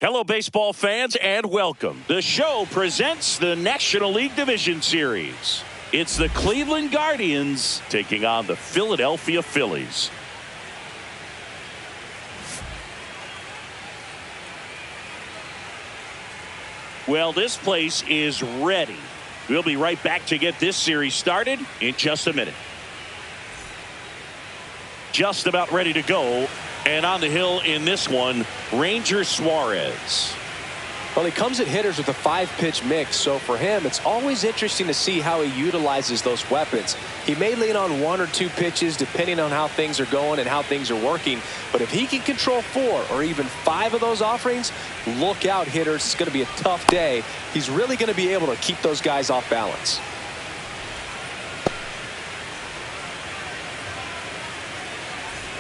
Hello, baseball fans, and welcome. The show presents the National League Division Series. It's the Cleveland Guardians taking on the Philadelphia Phillies. Well, this place is ready. We'll be right back to get this series started in just a minute. Just about ready to go. And on the hill in this one, Ranger Suarez. Well, he comes at hitters with a 5-pitch mix, so for him, it's always interesting to see how he utilizes those weapons. He may lean on 1 or 2 pitches depending on how things are going and how things are working, but if he can control 4 or even 5 of those offerings, look out, hitters. It's going to be a tough day. He's really going to be able to keep those guys off balance.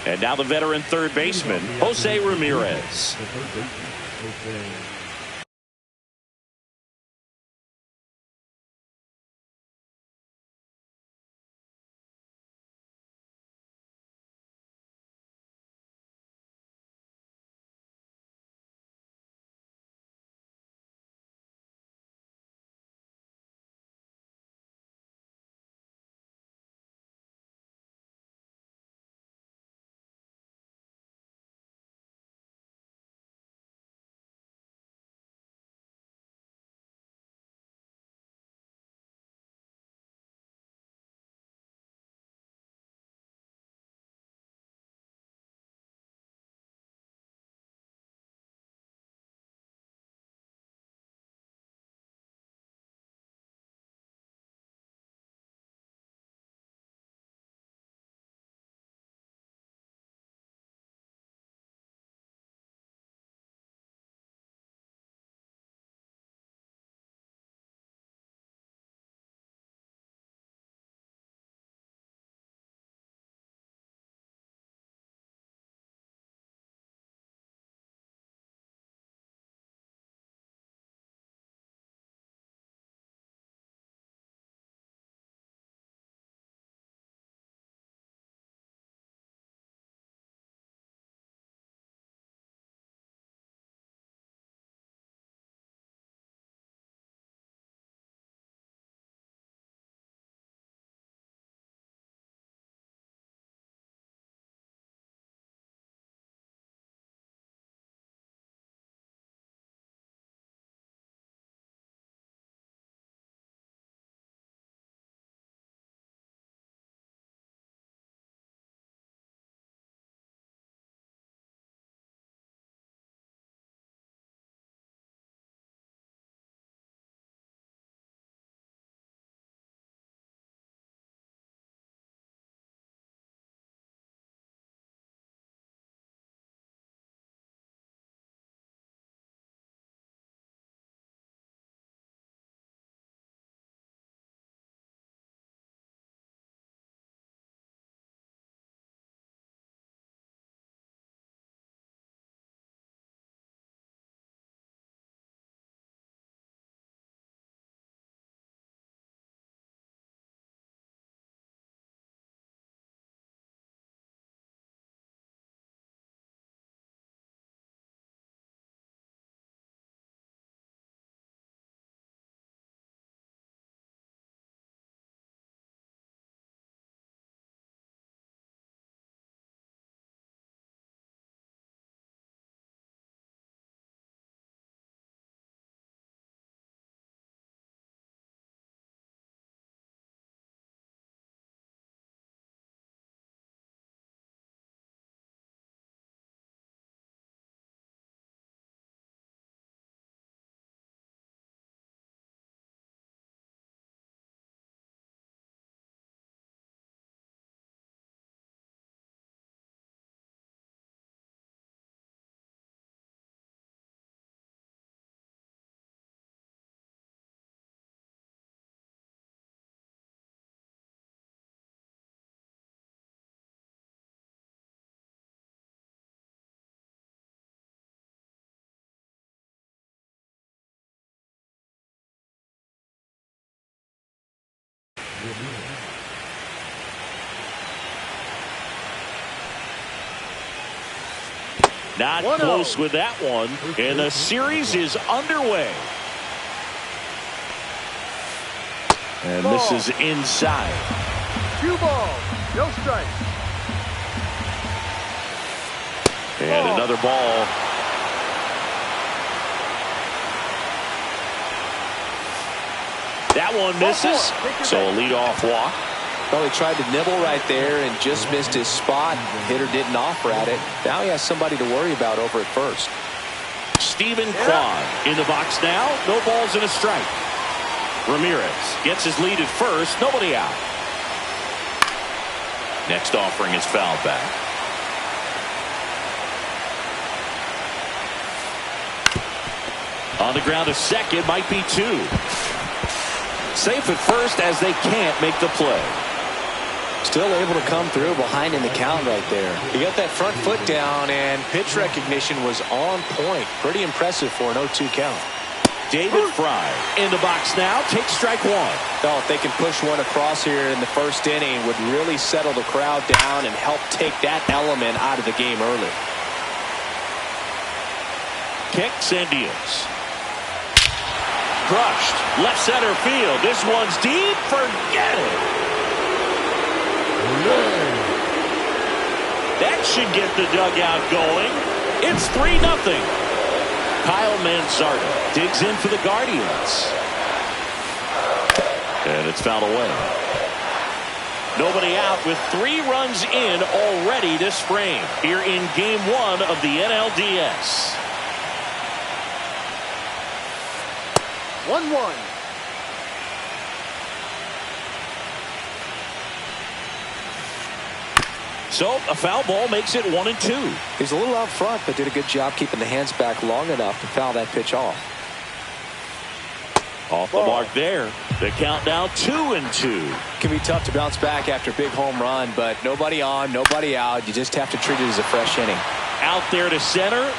And now the veteran third baseman, Jose Ramirez. Not close with that one, and the series is underway. And this is inside. 2 balls, no strikes. And another ball. That one misses, so a leadoff walk. Well, he tried to nibble right there and just missed his spot. Hitter didn't offer at it. Now he has somebody to worry about over at first. Steven Kwan in the box now. No balls and a strike. Ramirez gets his lead at first. Nobody out. Next offering is fouled back. On the ground to second, might be 2. Safe at first as they can't make the play. Still able to come through behind in the count right there. He got that front foot down, and pitch recognition was on point. Pretty impressive for an 0-2 count. David Fry in the box now. Takes strike 1. Oh, if they can push one across here in the first inning, would really settle the crowd down and help take that element out of the game early. Kicks and deals. Crushed. Left center field. This one's deep. Forget it. That should get the dugout going. It's 3-0. Kyle Manzardo digs in for the Guardians. And it's fouled away. Nobody out with 3 runs in already this frame here in game 1 of the NLDS. 1-1. So a foul ball makes it 1-2. He's a little out front, but did a good job keeping the hands back long enough to foul that pitch off. Off the mark there. The count now 2-2. Can be tough to bounce back after a big home run, but nobody on, nobody out. You just have to treat it as a fresh inning. Out there to center.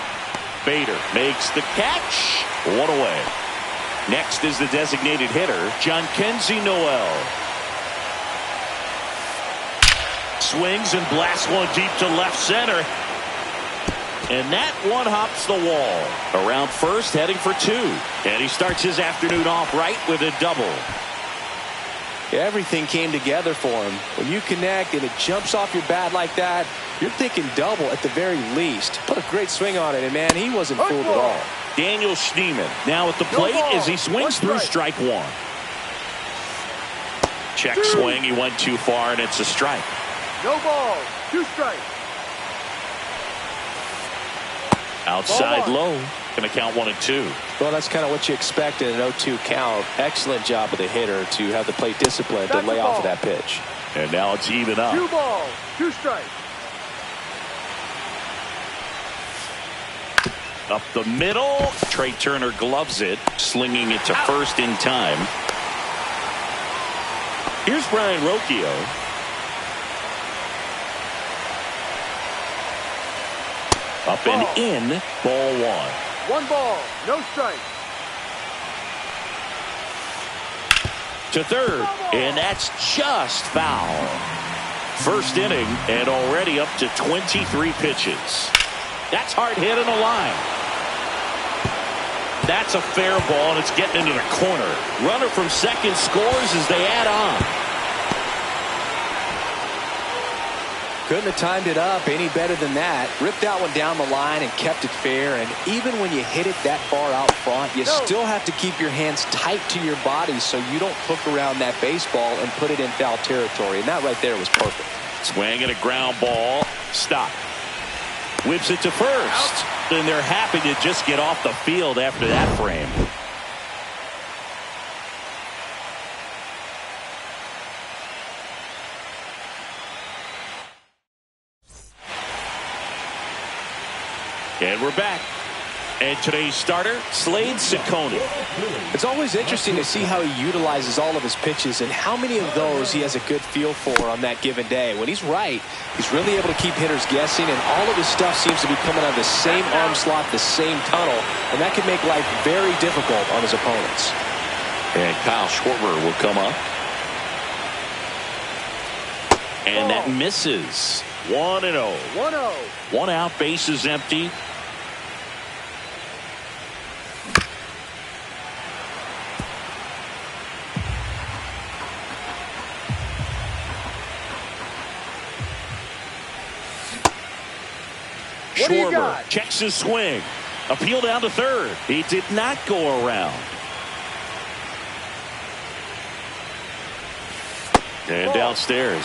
Bader makes the catch. 1 away. Next is the designated hitter, Jhonkensy Noel. Swings and blasts one deep to left center. And that one hops the wall. Around first, heading for 2. And he starts his afternoon off right with a double. Everything came together for him. When you connect and it jumps off your bat like that, you're thinking double at the very least. Put a great swing on it, and man, he wasn't fooled at all. Daniel Schneemann now at the plate as he swings through strike 1. Check swing. He went too far, and it's a strike. No balls, 2 strikes. Outside low. Going to count 1-2. Well, that's kind of what you expect in an 0-2 count. Excellent job of the hitter to have the plate discipline to lay off of that pitch. And now it's even up. 2 balls, 2 strikes. Up the middle. Trey Turner gloves it, slinging it to first in time. Here's Brian Rocchio. Up and in, ball 1. 1 ball, no strike. To third, and that's just foul. First inning, and already up to 23 pitches. That's hard hit in the line. That's a fair ball, and it's getting into the corner. Runner from second scores as they add on. Couldn't have timed it up any better than that. Ripped that one down the line and kept it fair. And even when you hit it that far out front, you still have to keep your hands tight to your body so you don't hook around that baseball and put it in foul territory. And that right there was perfect. Swing and a ground ball. Stop. Whips it to first. And they're happy to just get off the field after that frame. And we're back. And today's starter, Slade Ciccone. It's always interesting to see how he utilizes all of his pitches and how many of those he has a good feel for on that given day. When he's right, he's really able to keep hitters guessing, and all of his stuff seems to be coming out of the same arm slot, the same tunnel, and that can make life very difficult on his opponents. And Kyle Schwarber will come up. And that misses. 1-0. 1-0. One out, bases empty. What do you Schwarber got? checks his swing. Appeal down to third. He did not go around. And downstairs.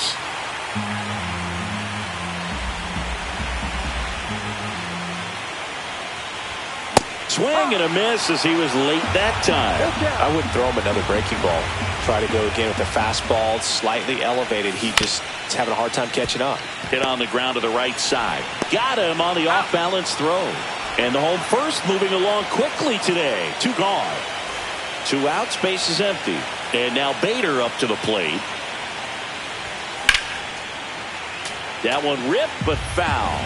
Swing and a miss as he was late that time. I wouldn't throw him another breaking ball. Try to go again with the fastball, slightly elevated. He just is having a hard time catching up. Hit on the ground to the right side. Got him on the off-balance throw. And the home first moving along quickly today. 2 gone. 2 outs, base is empty. And now Bader up to the plate. That one ripped but foul.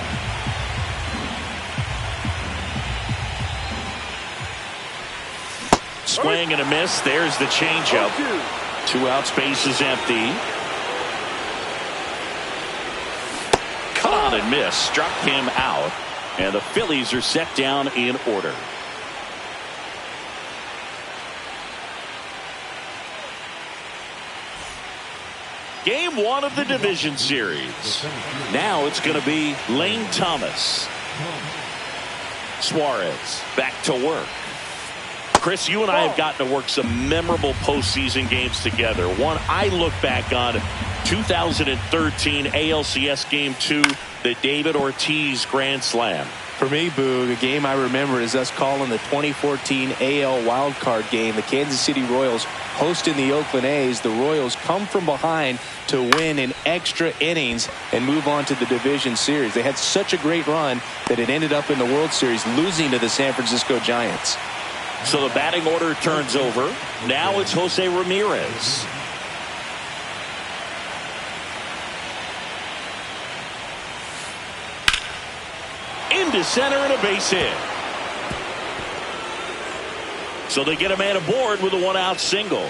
Swing and a miss. There's the changeup. 2 outs, base is empty. Caught and missed. Struck him out. And the Phillies are set down in order. Game 1 of the division series. Now it's going to be Lane Thomas. Suarez back to work. Chris, you and I have gotten to work some memorable postseason games together. One I look back on, 2013 ALCS Game 2, the David Ortiz Grand Slam. For me, Boog, a game I remember is us calling the 2014 AL wildcard game. The Kansas City Royals hosting the Oakland A's. The Royals come from behind to win in extra innings and move on to the division series. They had such a great run that it ended up in the World Series losing to the San Francisco Giants. So the batting order turns over. Now it's Jose Ramirez. Into center and a base hit. So they get a man aboard with a 1-out single.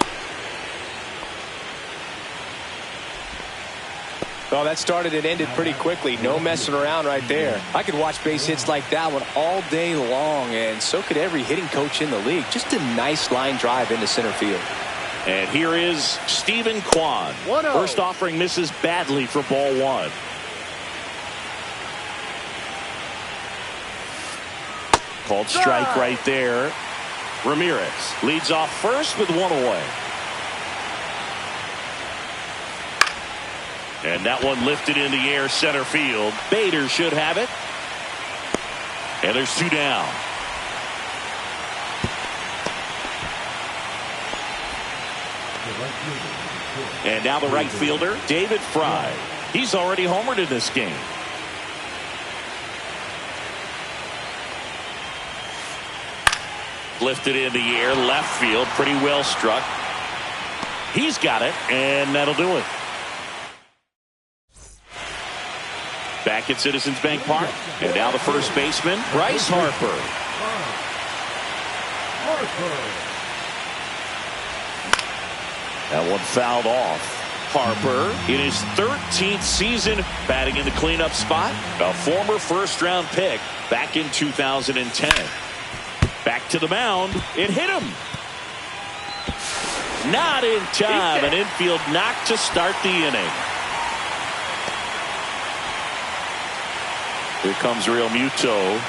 Oh, that started and ended pretty quickly. No messing around right there. I could watch base hits like that one all day long, and so could every hitting coach in the league. Just a nice line drive into center field. And here is Stephen Kwan. 1-0. First offering misses badly for ball 1. Called strike right there. Ramirez leads off first with 1 away. And that one lifted in the air center field. Bader should have it. And there's 2 down. And now the right fielder, David Fry. He's already homered in this game. Lifted in the air, left field, pretty well struck. He's got it, and that'll do it. Back at Citizens Bank Park, and now the first baseman, Bryce Harper. That one fouled off. Harper in his 13th season batting in the cleanup spot. A former first-round pick back in 2010. Back to the mound. It hit him. Not in time. An infield knock to start the inning. Here comes Real Muto.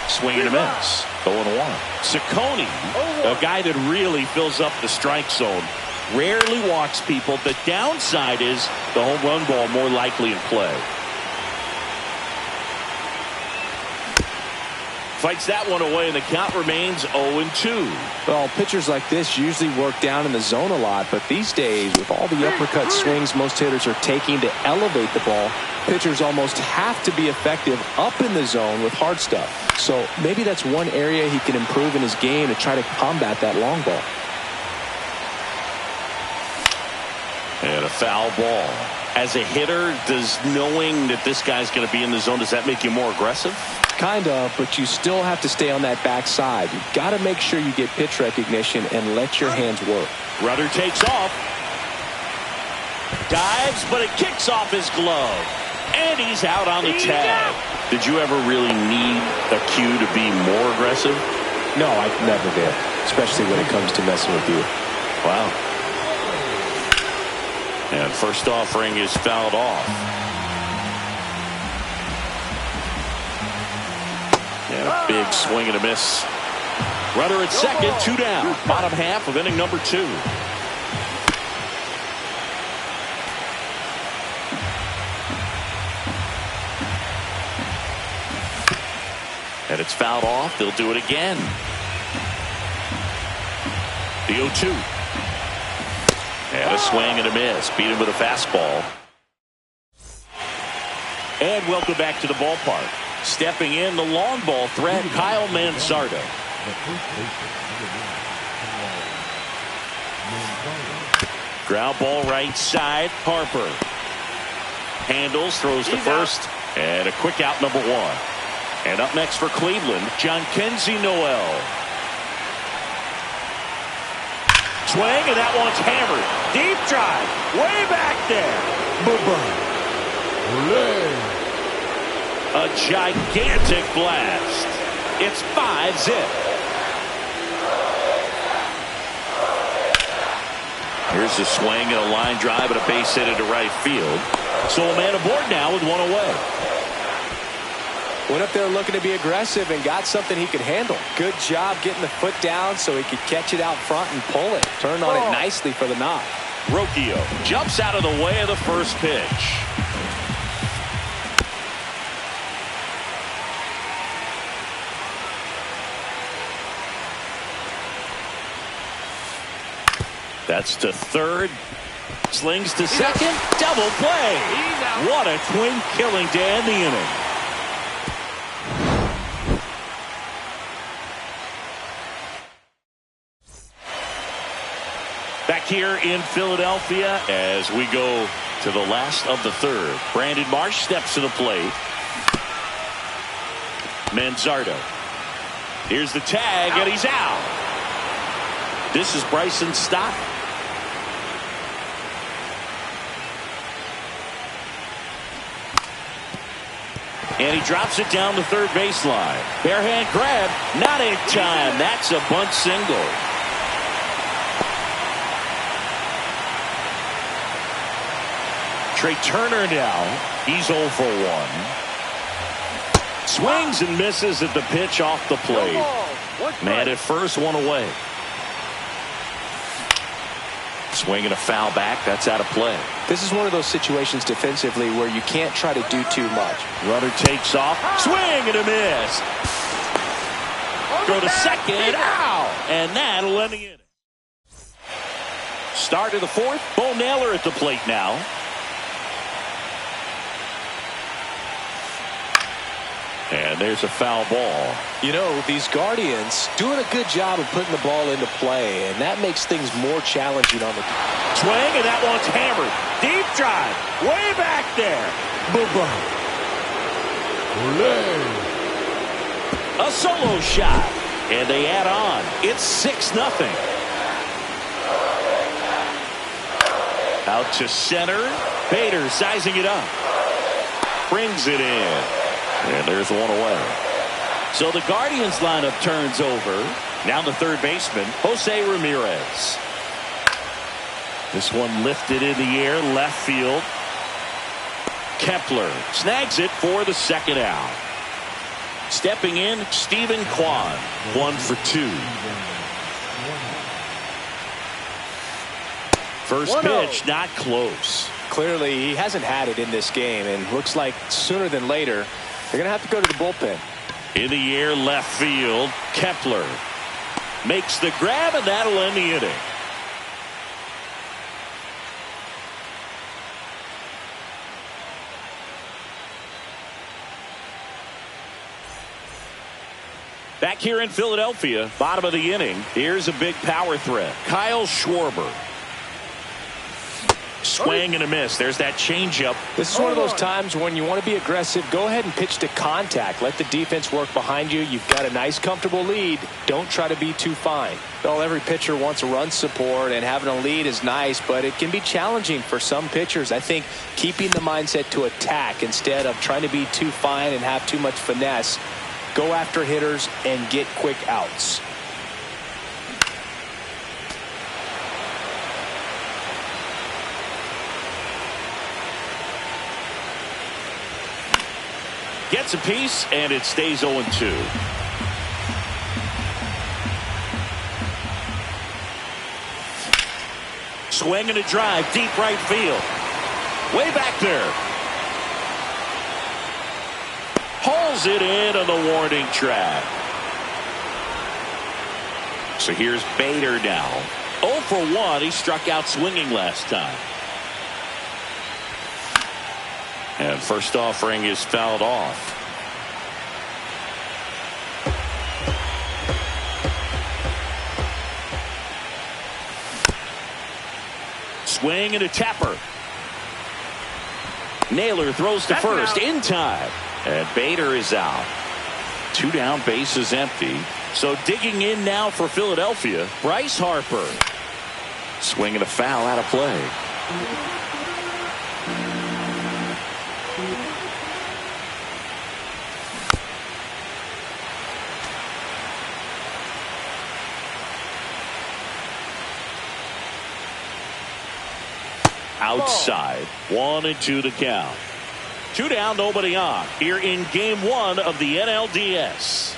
Swing and a miss. 0-1. Ciccone, a guy that really fills up the strike zone. Rarely walks people. The downside is the home run ball more likely in play. Fights that one away, and the count remains 0-2. Well, pitchers like this usually work down in the zone a lot, but these days, with all the uppercut swings most hitters are taking to elevate the ball, pitchers almost have to be effective up in the zone with hard stuff. So maybe that's one area he can improve in his game to try to combat that long ball. And a foul ball. As a hitter, does knowing that this guy's going to be in the zone, does that make you more aggressive? Kind of, but you still have to stay on that backside. You've got to make sure you get pitch recognition and let your hands work. Rudder takes off. Dives, but it kicks off his glove. And he's out on the tag. Did you ever really need a cue to be more aggressive? No, I never did, especially when it comes to messing with you. Wow. And first offering is fouled off. And a big swing and a miss. Runner at second, 2 down. Bottom half of inning number 2. And it's fouled off. They'll do it again. The 0-2. And a swing and a miss. Beat him with a fastball. And welcome back to the ballpark. Stepping in the long ball threat, Kyle Manzardo. Ground ball right side, Harper. Handles, throws to first, and a quick out number 1. And up next for Cleveland, Jhonkensy Noel. Swing, and that one's hammered. Deep drive, way back there. A gigantic blast. It's 5-zip. Here's the swing and a line drive and a base hit into right field. So a man aboard now with 1 away. Went up there looking to be aggressive and got something he could handle. Good job getting the foot down so he could catch it out front and pull it. Turned on it nicely for the knock. Rocchio jumps out of the way of the first pitch. That's to third. Slings to second. Double play. What a twin killing to end the inning. Back here in Philadelphia as we go to the last of the third. Brandon Marsh steps to the plate. Manzardo. Here's the tag, and he's out. This is Bryson Stott. And he drops it down the third baseline. Barehand grab, not in time. That's a bunt single. Trey Turner now. He's 0 for 1. Swings and misses at the pitch off the plate. Man at first, 1 away. Swing and a foul back. That's out of play. This is one of those situations defensively where you can't try to do too much. Runner takes off. Swing and a miss. Go to second. Ow! And that'll end the inning. Start of the fourth. Bo Naylor at the plate now. And there's a foul ball. You know, these Guardians doing a good job of putting the ball into play, and that makes things more challenging on the swing, and that one's hammered. Deep drive, way back there. A solo shot, and they add on. It's 6-0. Out to center. Bader sizing it up. Brings it in. And there's 1 away. So the Guardians lineup turns over. Now the third baseman, Jose Ramirez. This one lifted in the air, left field. Kepler snags it for the second out. Stepping in, Stephen Kwan, 1 for 2. First pitch, not close. Clearly, he hasn't had it in this game, and looks like sooner than later, they're going to have to go to the bullpen. In the air, left field. Kepler makes the grab, and that'll end the inning. Back here in Philadelphia, bottom of the inning, here's a big power threat. Kyle Schwarber. swing and a miss. There's that changeup. This is one of those times when you want to be aggressive. Go ahead and pitch to contact. Let the defense work behind you. You've got a nice, comfortable lead. Don't try to be too fine. Well, every pitcher wants a run support, and having a lead is nice, but it can be challenging for some pitchers. I think keeping the mindset to attack instead of trying to be too fine and have too much finesse. Go after hitters and get quick outs. Gets a piece, and it stays 0-2. Swing and a drive, deep right field. Way back there. Hauls it in on the warning track. So here's Bader now. 0 for 1. He struck out swinging last time. And first offering is fouled off. Swing and a tapper. Naylor throws to first in time. And Bader is out. 2 down, base is empty. So digging in now for Philadelphia, Bryce Harper. Swing and a foul out of play. Outside. 1-2 the count. 2 down, nobody on. Here in game 1 of the NLDS.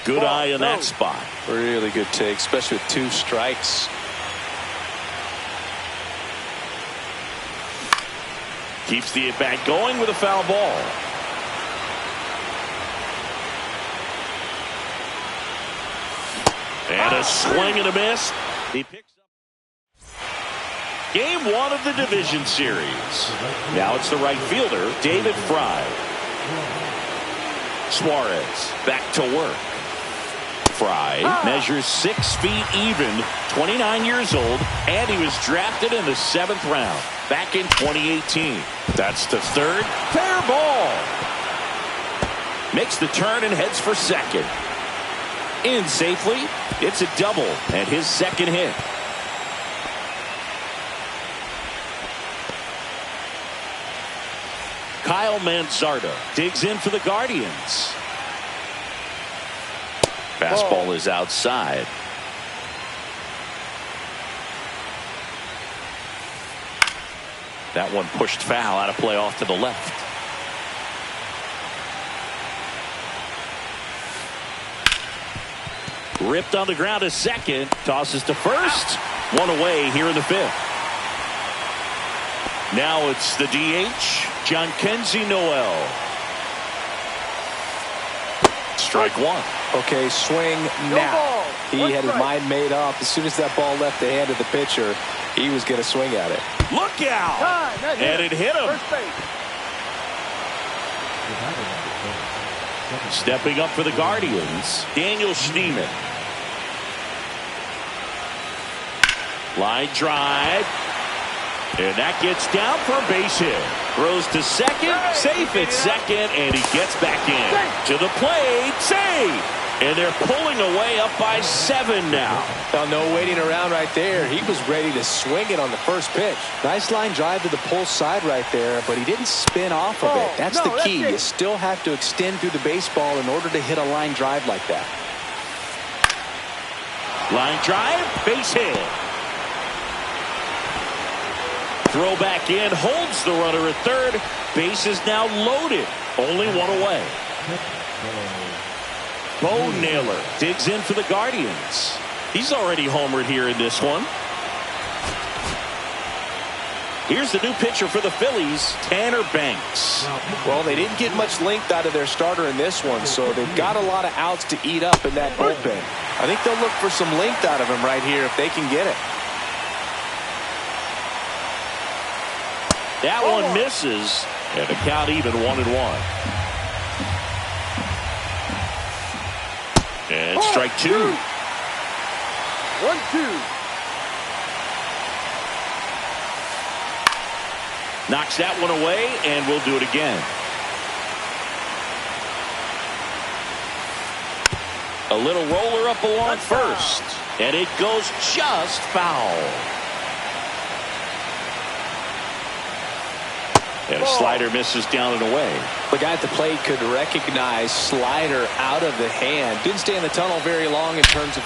Good eye in that spot. Really good take, especially with 2 strikes. Keeps the at-bat going with a foul ball. And a swing and a miss. He picks up game 1 of the division series. Now it's the right fielder, David Fry. Suarez back to work. Fry measures 6 feet even, 29 years old, and he was drafted in the 7th round back in 2018. That's the third. Fair ball. Makes the turn and heads for second. In safely. It's a double and his second hit. Kyle Manzardo digs in for the Guardians. Fastball is outside. That one pushed foul out of play off to the left. Ripped on the ground to second. Tosses to first. One away here in the 5th. Now it's the DH, Jhonkensy Noel. Strike 1. Okay, swing now. He had his mind made up. As soon as that ball left the hand of the pitcher, he was going to swing at it. Look out! And it hit him. Stepping up for the Guardians, Daniel Schneemann. Line drive. And that gets down for a base hit. Throws to second, safe at second, and he gets back in. To the plate, save! And they're pulling away up by 7 now. Now, no waiting around right there. He was ready to swing it on the first pitch. Nice line drive to the pull side right there, but he didn't spin off of it. That's the key. You still have to extend through the baseball in order to hit a line drive like that. Line drive, base hit. Throw back in, holds the runner at third. Base is now loaded. Only 1 away. Bo Naylor digs in for the Guardians. He's already homered here in this one. Here's the new pitcher for the Phillies, Tanner Banks. Well, they didn't get much length out of their starter in this one, so they've got a lot of outs to eat up in that bullpen. I think they'll look for some length out of him right here if they can get it. That one misses, and the count even 1-1. And strike 2. 1-2. Knocks that one away, and we'll do it again. A little roller up along first, and it goes just foul. And a slider misses down and away. The guy at the plate could recognize slider out of the hand. Didn't stay in the tunnel very long in terms of...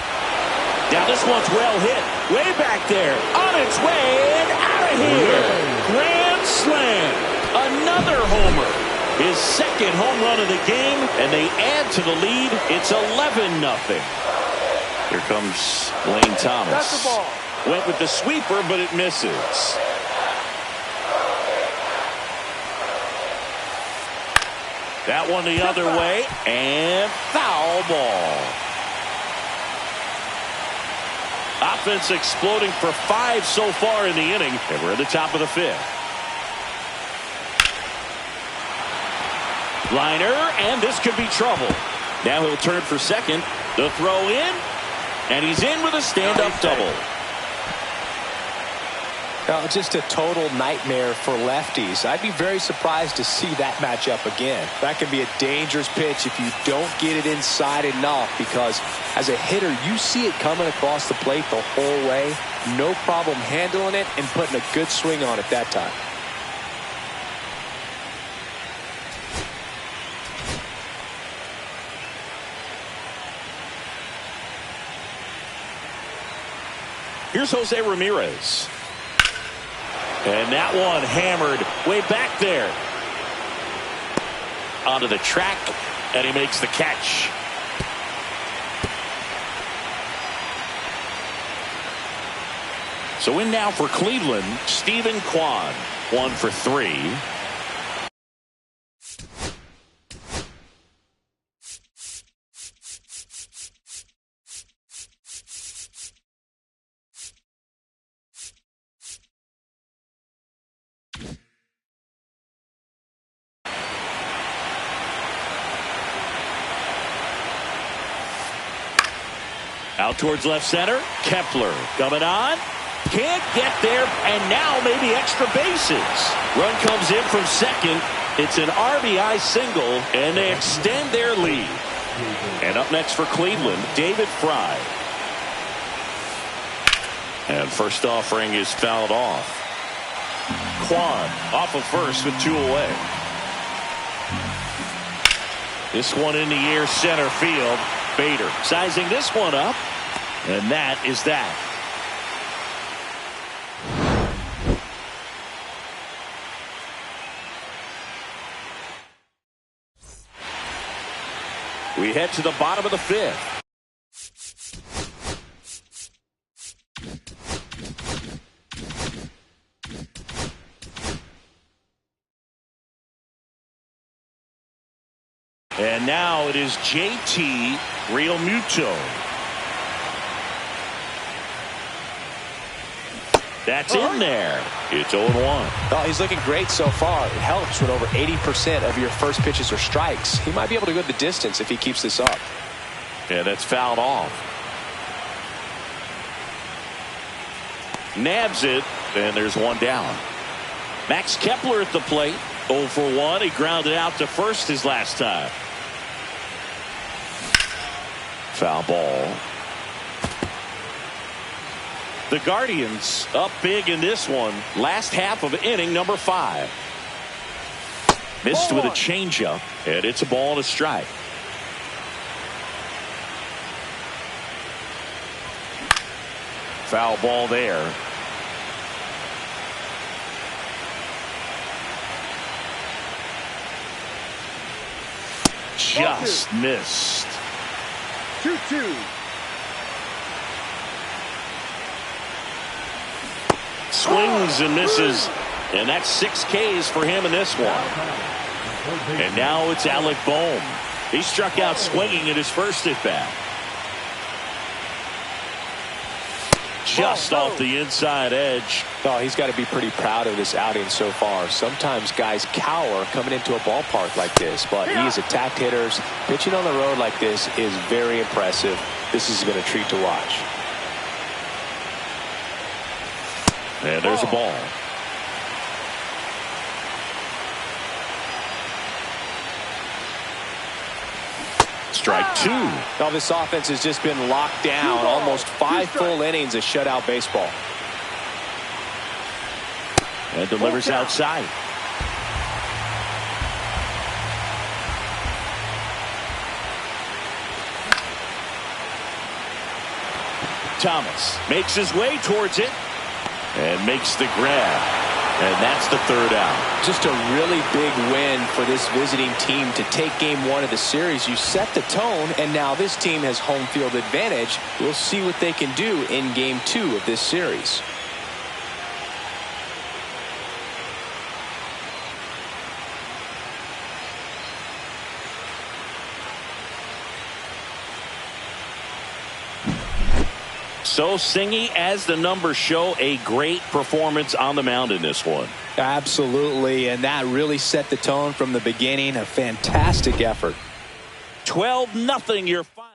Now this one's well hit. Way back there. On its way and out of here. Grand slam. Another homer. His second home run of the game, and they add to the lead. It's 11-0. Here comes Lane Thomas. That's the ball. Went with the sweeper, but it misses. That one the other way, and foul ball. Offense exploding for 5 so far in the inning, and we're at the top of the 5th. Liner, and this could be trouble. Now he'll turn for second. The throw in, and he's in with a stand-up double. Just a total nightmare for lefties. I'd be very surprised to see that matchup again. That can be a dangerous pitch if you don't get it inside enough, because as a hitter, you see it coming across the plate the whole way. No problem handling it and putting a good swing on it that time. Here's Jose Ramirez. And that one hammered way back there. Onto the track, and he makes the catch. So in now for Cleveland, Stephen Kwan, 1 for 3. Out towards left center. Kepler coming on. Can't get there, and now maybe extra bases. Run comes in from second. It's an RBI single, and they extend their lead. And up next for Cleveland, David Fry. And first offering is fouled off. Kwan off of first with 2 away. This one in the air, center field. Bader sizing this one up, and that is that. We head to the bottom of the 5th. And now it is JT Realmuto. That's in there. It's 0-1. Oh, he's looking great so far. It helps when over 80% of your first pitches are strikes. He might be able to go the distance if he keeps this up. Yeah, that's fouled off. Nabs it, and there's one down. Max Kepler at the plate. 0 for 1. He grounded out to first his last time. Foul ball. The Guardians up big in this one. Last half of inning number 5. Missed with a changeup, and it's a ball and a strike. Foul ball there. Just missed. 2-2. Swings and misses, and that's 6 Ks for him in this one. And now it's Alec Bohm. He struck out swinging in his first at bat. Just off the inside edge. Oh, he's got to be pretty proud of this outing so far. Sometimes guys cower coming into a ballpark like this, but he has attacked hitters. Pitching on the road like this is very impressive. This has been a treat to watch. And there's a ball. strike two. Now this offense has just been locked down. Almost 5 full innings of shutout baseball. And delivers outside. Thomas makes his way towards it and makes the grab. And that's the third out. Just a really big win for this visiting team to take game 1 of the series. You set the tone, and now this team has home field advantage. We'll see what they can do in game 2 of this series. So Singy, as the numbers show, a great performance on the mound in this one. Absolutely, and that really set the tone from the beginning. A fantastic effort. 12-0 your final.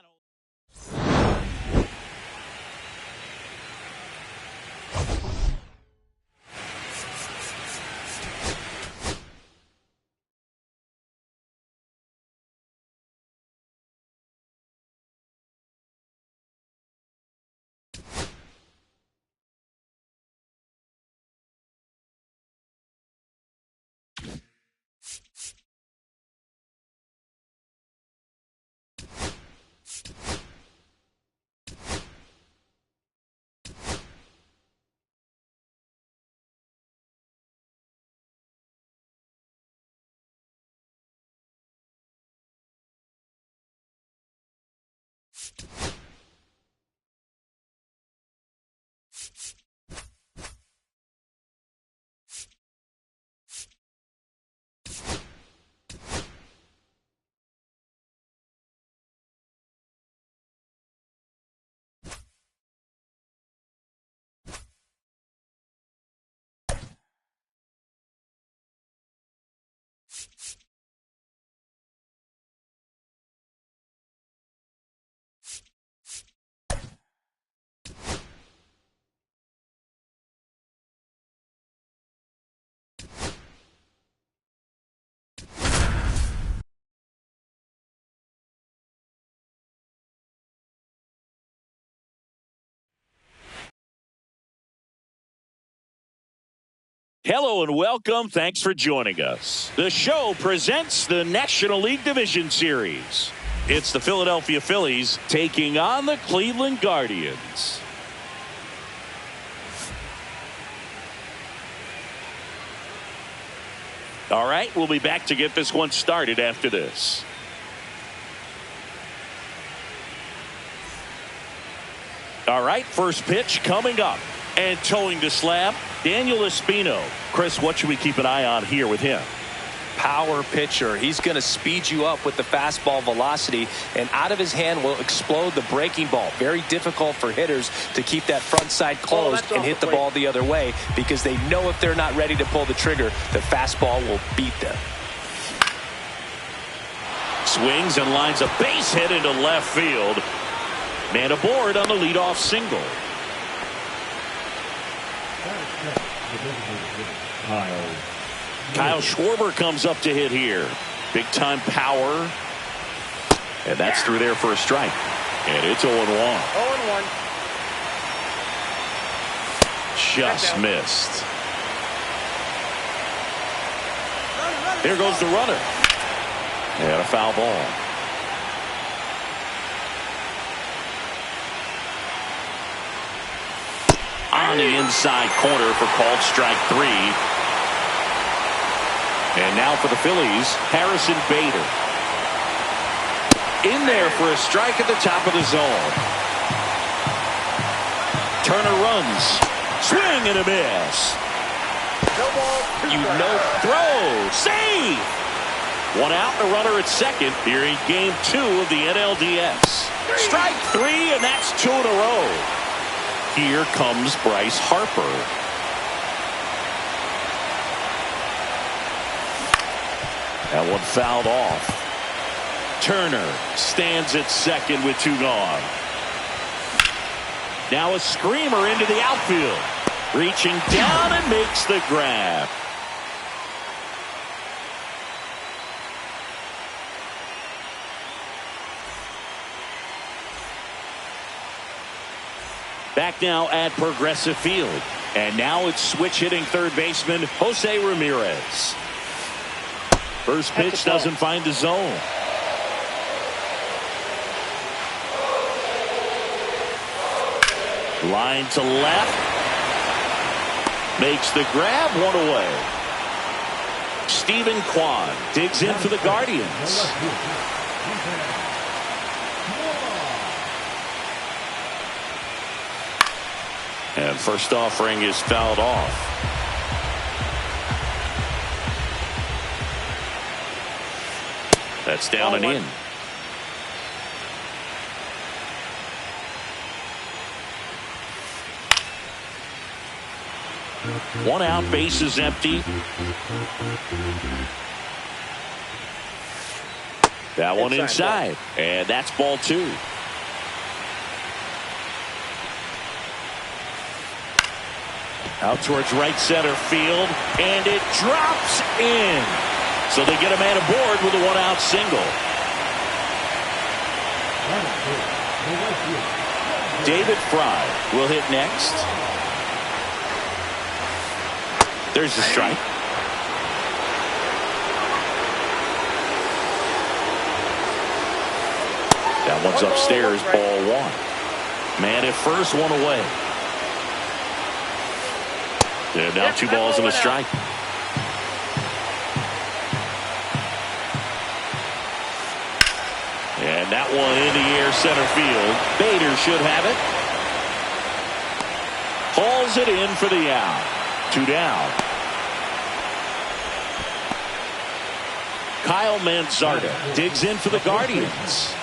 Hello and welcome. Thanks for joining us. The show presents the National League Division Series. It's the Philadelphia Phillies taking on the Cleveland Guardians. All right, we'll be back to get this one started after this. All right, first pitch coming up. And towing the slab, Daniel Espino. Chris, what should we keep an eye on here with him? Power pitcher. He's going to speed you up with the fastball velocity, and out of his hand will explode the breaking ball. Very difficult for hitters to keep that front side closed and hit the ball the other way, because they know if they're not ready to pull the trigger, the fastball will beat them. Swings and lines a base hit into left field. Man aboard on the leadoff single. Kyle Schwarber comes up to hit here. Big time power. And that's through there for a strike. And it's 0-1. 0-1. Just missed. Here goes the runner. And a foul ball. On the inside corner for called strike 3. And now for the Phillies, Harrison Bader. In there for a strike at the top of the zone. Turner runs. Swing and a miss. Throw. Save. One out, the runner at second here in game 2 of the NLDS. Strike 3, and that's 2 in a row. Here comes Bryce Harper. That one fouled off. Turner stands at second with 2 gone. Now a screamer into the outfield. Reaching down and makes the grab. Back now at Progressive Field. And now it's switch hitting third baseman Jose Ramirez. First pitch doesn't find the zone. Line to left. Makes the grab, one away. Stephen Kwan digs in for the Guardians. And first offering is fouled off. That's down and in. One out, base is empty. That one inside. And that's ball two. Out towards right center field, and it drops in. So they get a man aboard with a one-out single. David Fry will hit next. There's the strike. That one's upstairs, ball one. Man at first, one away. And now 2 balls and a strike. And that one in the air center field. Bader should have it. Hauls it in for the out. 2 down. Kyle Manzardo digs in for the Guardians.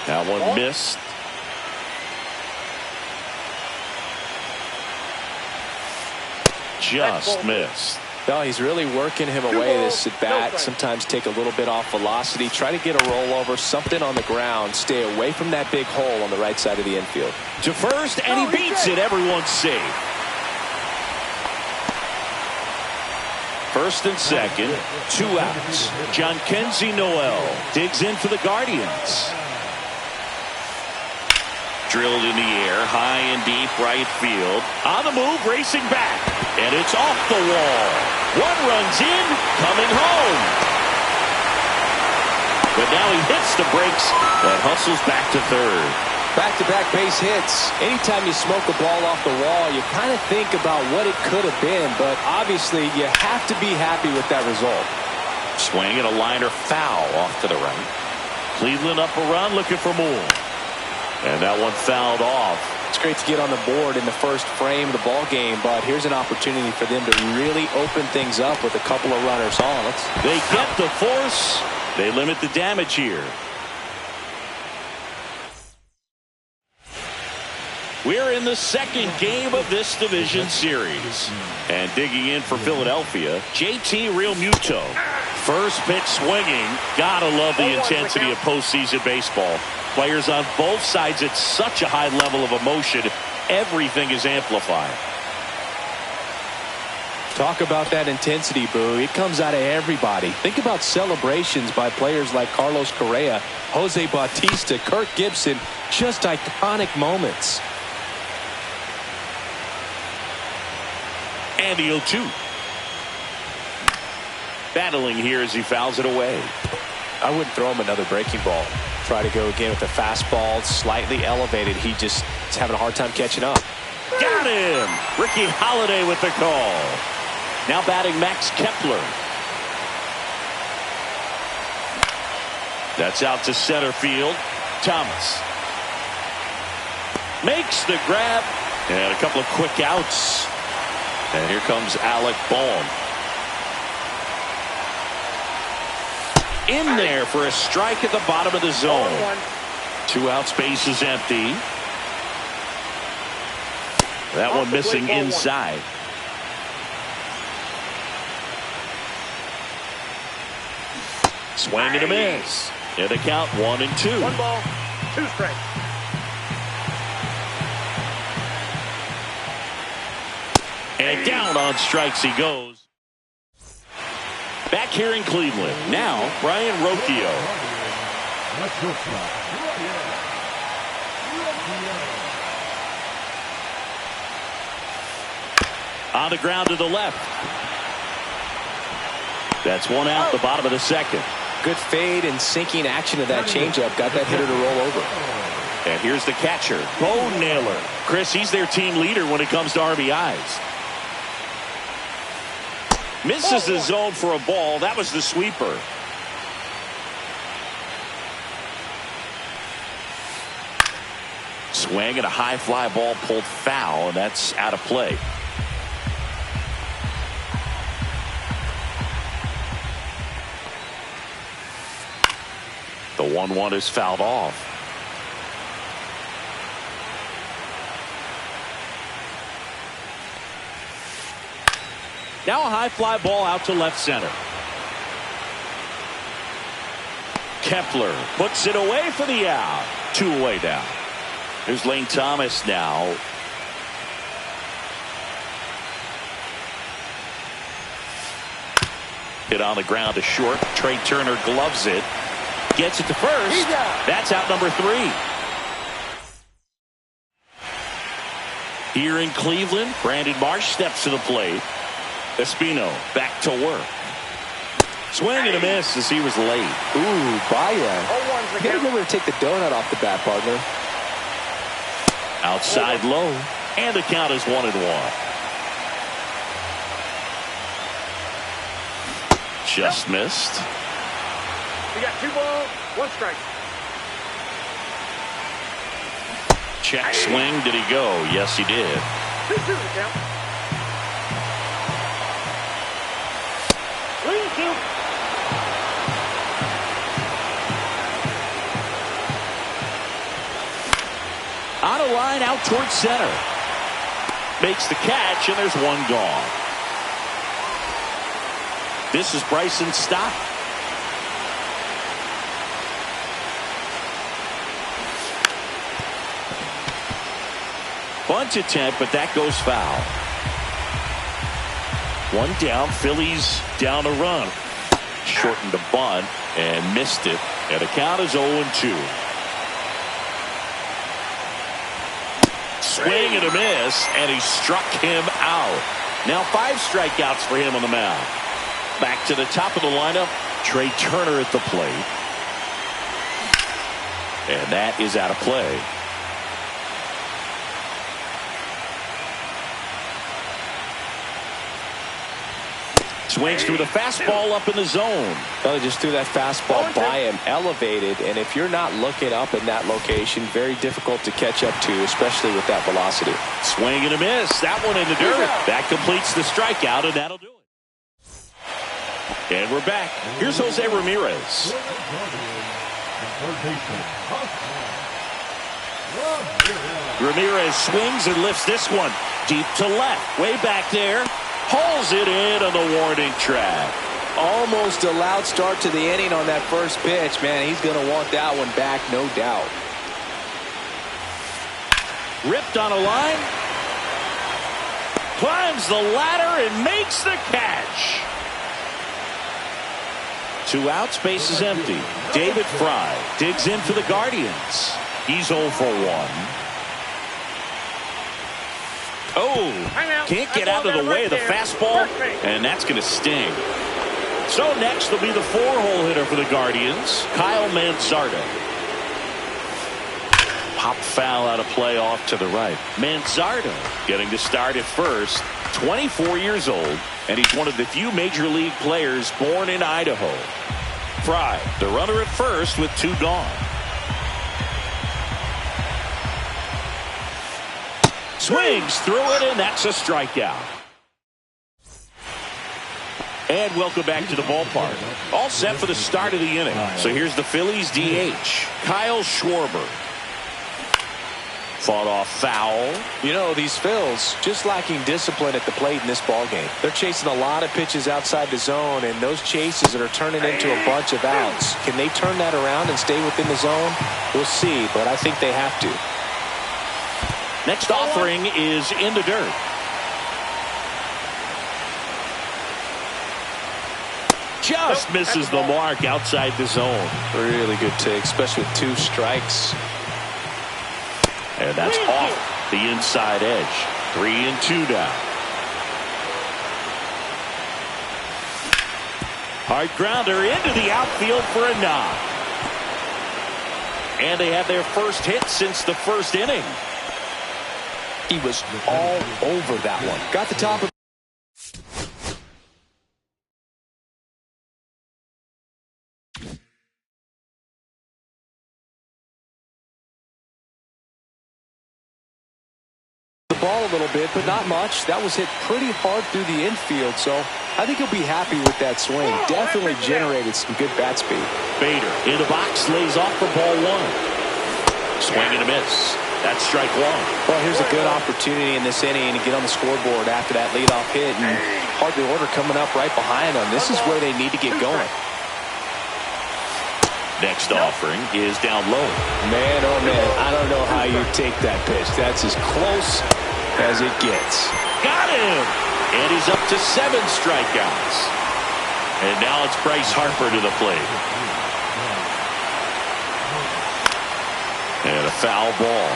That one missed. Just missed. No, he's really working him away this at bat. Sometimes take a little bit off velocity. Try to get a rollover, something on the ground. Stay away from that big hole on the right side of the infield. To first, and he beats it. Everyone's safe. First and second, 2 outs. Jhonkensy Noel digs in for the Guardians. Drilled in the air, high and deep right field. On the move, racing back. And it's off the wall. 1 runs in, coming home. But now he hits the brakes and hustles back to third. Back-to-back base hits. Anytime you smoke a ball off the wall, you kind of think about what it could have been. But obviously, you have to be happy with that result. Swing and a liner foul off to the right. Cleveland up a run, looking for more. And that one fouled off. It's great to get on the board in the first frame of the ball game, but here's an opportunity for them to really open things up with a couple of runners on. They get the force. They limit the damage here. We're in the second game of this division series. And digging in for Philadelphia, JT Realmuto. First pitch swinging. Gotta love the intensity of postseason baseball. Players on both sides at such a high level of emotion. Everything is amplified. Talk about that intensity, Boo. It comes out of everybody. Think about celebrations by players like Carlos Correa, Jose Bautista, Kirk Gibson. Just iconic moments. And the 0-2. Battling here as he fouls it away. I wouldn't throw him another breaking ball. Try to go again with the fastball, slightly elevated. He just is having a hard time catching up. Got him! Ricky Holiday with the call. Now batting Max Kepler. That's out to center field. Thomas makes the grab. And a couple of quick outs. And here comes Alec Bohm. In there for a strike at the bottom of the zone. 2 outs, base is empty. That one missing inside. Swing and a miss. And the count 1-2. 1 ball, 2 strikes. And down on strikes he goes. Back here in Cleveland. Now, Brian Rocchio. On the ground to the left. That's one out, the bottom of the second. Good fade and sinking action of that changeup. Got that hitter to roll over. And here's the catcher, Bo Naylor. Chris, he's their team leader when it comes to RBIs. Misses the zone for a ball. That was the sweeper. Swing and a high fly ball pulled foul, and that's out of play. The 1-1 is fouled off. Now a high fly ball out to left center. Kepler puts it away for the out. 2 away down. Here's Lane Thomas now. Hit on the ground to short. Trey Turner gloves it. Gets it to first. That's out number 3. Here in Cleveland, Brandon Marsh steps to the plate. Espino back to work. Swing and a miss as he was late. Ooh, Baya. You gotta remember to take the donut off the bat, partner. Outside low. And the count is 1-1. Just missed. You got 2 balls, 1 strike. Check swing. Did he go? Yes, he did. 2-2 the count. On a line out towards center. Makes the catch, and there's 1 gone. This is Bryson's stop. Bunt attempt, but that goes foul. 1 down. Phillies down a run. Shortened the bunt and missed it. And the count is 0-2. Swing and a miss, and he struck him out. Now 5 strikeouts for him on the mound. Back to the top of the lineup, Trey Turner at the plate. And that is out of play. Swings through the fastball up in the zone. Well, they just threw that fastball by him, elevated, and if you're not looking up in that location, very difficult to catch up to, especially with that velocity. Swing and a miss. That one in the dirt. That completes the strikeout, and that'll do it. And we're back. Here's Jose Ramirez. Ramirez swings and lifts this one deep to left. Way back there. Hauls it in on the warning track. Almost a loud start to the inning on that first pitch. Man, he's going to want that one back, no doubt. Ripped on a line. Climbs the ladder and makes the catch. 2 outs, base is empty. David Fry digs in for the Guardians. He's 0 for 1. Oh, can't get out of the way of the fastball, and that's going to sting. So next will be the 4-hole hitter for the Guardians, Kyle Manzardo. Pop foul out of play off to the right. Manzardo getting to start at first, 24 years old, and he's one of the few major league players born in Idaho. Fry, the runner at first with 2 gone. Swings through it, and that's a strikeout. And welcome back to the ballpark. All set for the start of the inning. So here's the Phillies DH, Kyle Schwarber. Fought off foul. You know, these Phils just lacking discipline at the plate in this ballgame. They're chasing a lot of pitches outside the zone, and those chases that are turning into a bunch of outs. Can they turn that around and stay within the zone? We'll see, but I think they have to. Next offering is in the dirt. Just misses the mark outside the zone. Really good take, especially with 2 strikes. And that's off the inside edge. 3-2 now. Hard grounder into the outfield for a knock. And they have their first hit since the first inning. He was all over that one. Got the top of the ball a little bit, but not much. That was hit pretty hard through the infield, so I think he'll be happy with that swing. Definitely generated some good bat speed. Bader in the box, lays off for ball one. Swing and a miss. That's strike one. Well, here's a good opportunity in this inning to get on the scoreboard after that leadoff hit, and hardly order coming up right behind them. This is where they need to get going. Next offering is down low. Man, oh man, I don't know how you take that pitch. That's as close as it gets. Got him! And he's up to 7 strikeouts. And now it's Bryce Harper to the plate. And a foul ball.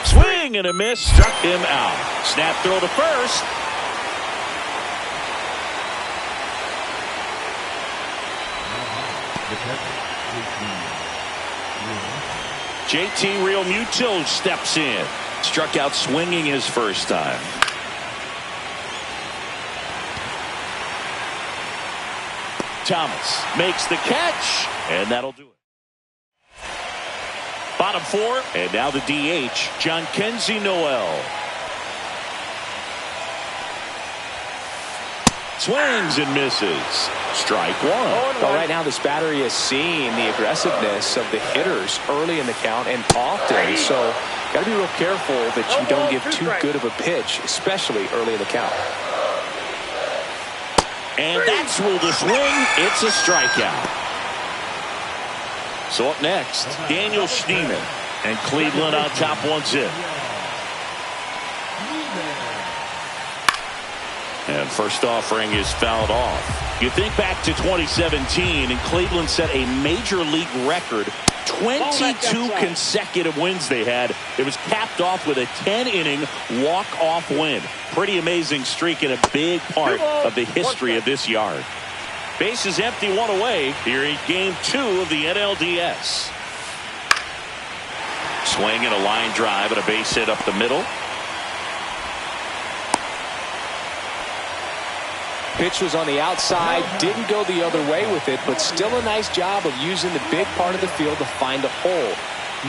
Swing and a miss, struck him out. Snap throw to first. JT Realmuto steps in. Struck out swinging his first time. Thomas makes the catch, and that'll do it. Bottom 4, and now the DH, Jhonkensy Noel. Swings and misses. Strike one. Well, right now this battery is seeing the aggressiveness of the hitters early in the count and often. So got to be real careful that you don't give too good of a pitch, especially early in the count. And that's ruled a swing. It's a strikeout. So up next, Daniel Schneemann, and Cleveland on top 1-0. And first offering is fouled off. You think back to 2017, and Cleveland set a major league record. 22 consecutive wins they had. It was capped off with a 10-inning walk-off win. Pretty amazing streak and a big part of the history of this yard. Bases empty, 1 away here in game 2 of the NLDS. Swing and a line drive and a base hit up the middle. Pitch was on the outside, didn't go the other way with it, but still a nice job of using the big part of the field to find a hole.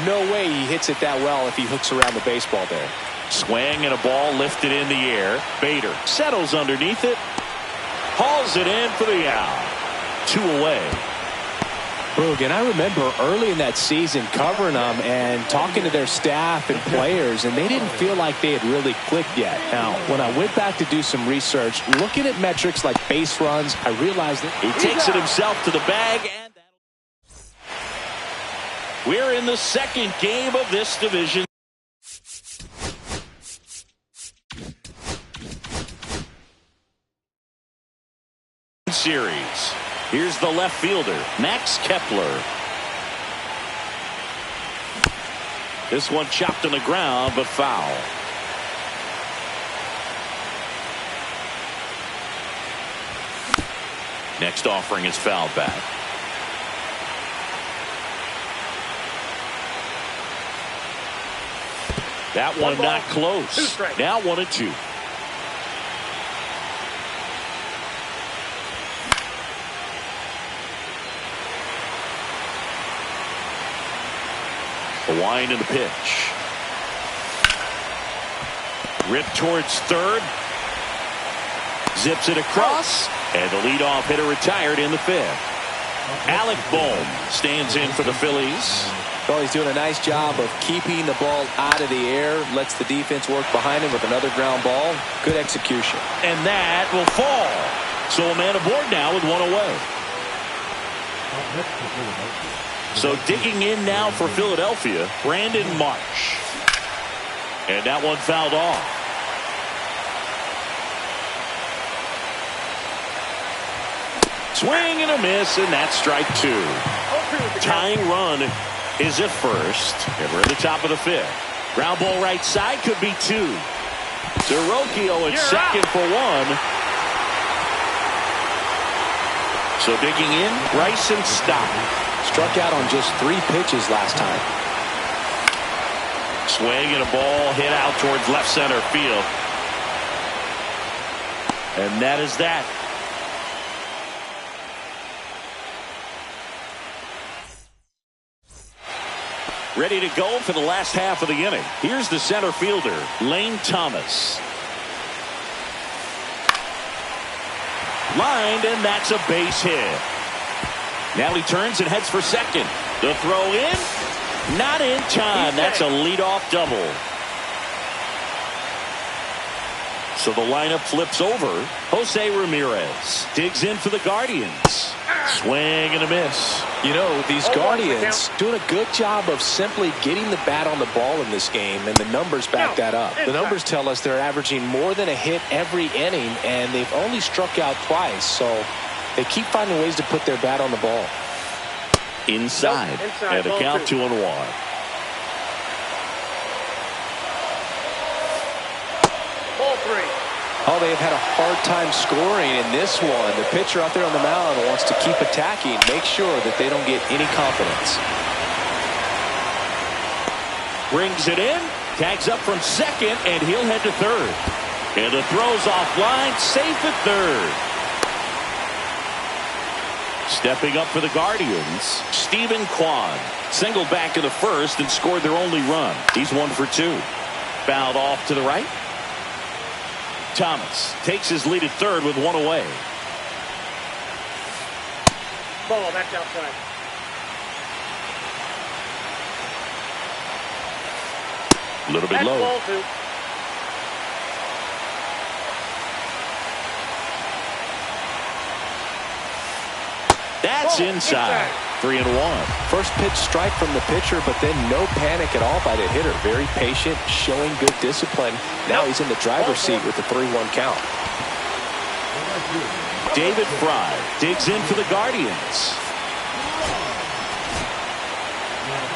No way he hits it that well if he hooks around the baseball there. Swing and a ball lifted in the air. Bader settles underneath it. Hauls it in for the out. 2 away. Brogan, I remember early in that season covering them and talking to their staff and players, and they didn't feel like they had really clicked yet. Now, when I went back to do some research, looking at metrics like base runs, I realized that he takes it himself to the bag, and we're in the second game of this division series. Here's the left fielder, Max Kepler. This one chopped on the ground, but foul. Next offering is fouled back. That one not close. Now 1-2. The wind and the pitch. Ripped towards third. Zips it across. And the leadoff hitter retired in the 5th. Alec Bohm stands in for the Phillies. Well, he's doing a nice job of keeping the ball out of the air. Lets the defense work behind him with another ground ball. Good execution. And that will fall. So a man aboard now with 1 away. So digging in now for Philadelphia, Brandon Marsh. And that one fouled off. Swing and a miss, and that's strike two. 0-2 with the count. Tying run is at first, and we're at the top of the fifth. Ground ball right side could be two. Rocchio at second for one. So digging in, Bryson Stott. Struck out on just 3 pitches last time. Swing and a ball hit out towards left center field. And that is that. Ready to go for the last half of the inning. Here's the center fielder, Lane Thomas. Lined, and that's a base hit. Now he turns and heads for second. The throw in, not in time. That's a leadoff double. So the lineup flips over. Jose Ramirez digs in for the Guardians. Swing and a miss. You know, these Guardians doing a good job of simply getting the bat on the ball in this game, and the numbers back that up. The numbers tell us they're averaging more than a hit every inning, and they've only struck out twice, so they keep finding ways to put their bat on the ball. Inside and a count 2-1. Ball 3. Oh, they've had a hard time scoring in this one. The pitcher out there on the mound wants to keep attacking, make sure that they don't get any confidence. Brings it in, tags up from second, and he'll head to third. And the throw's offline, safe at third. Stepping up for the Guardians, Stephen Kwan singled back in the first and scored their only run. He's 1 for 2. Fouled off to the right. Thomas takes his lead at third with 1 away. Ball, that's outside. A little bit That's low. ball 2. That's inside. 3-1. First pitch strike from the pitcher, but then no panic at all by the hitter. Very patient, showing good discipline. Now he's in the driver's seat with the 3-1 count. David Fry digs in for the Guardians.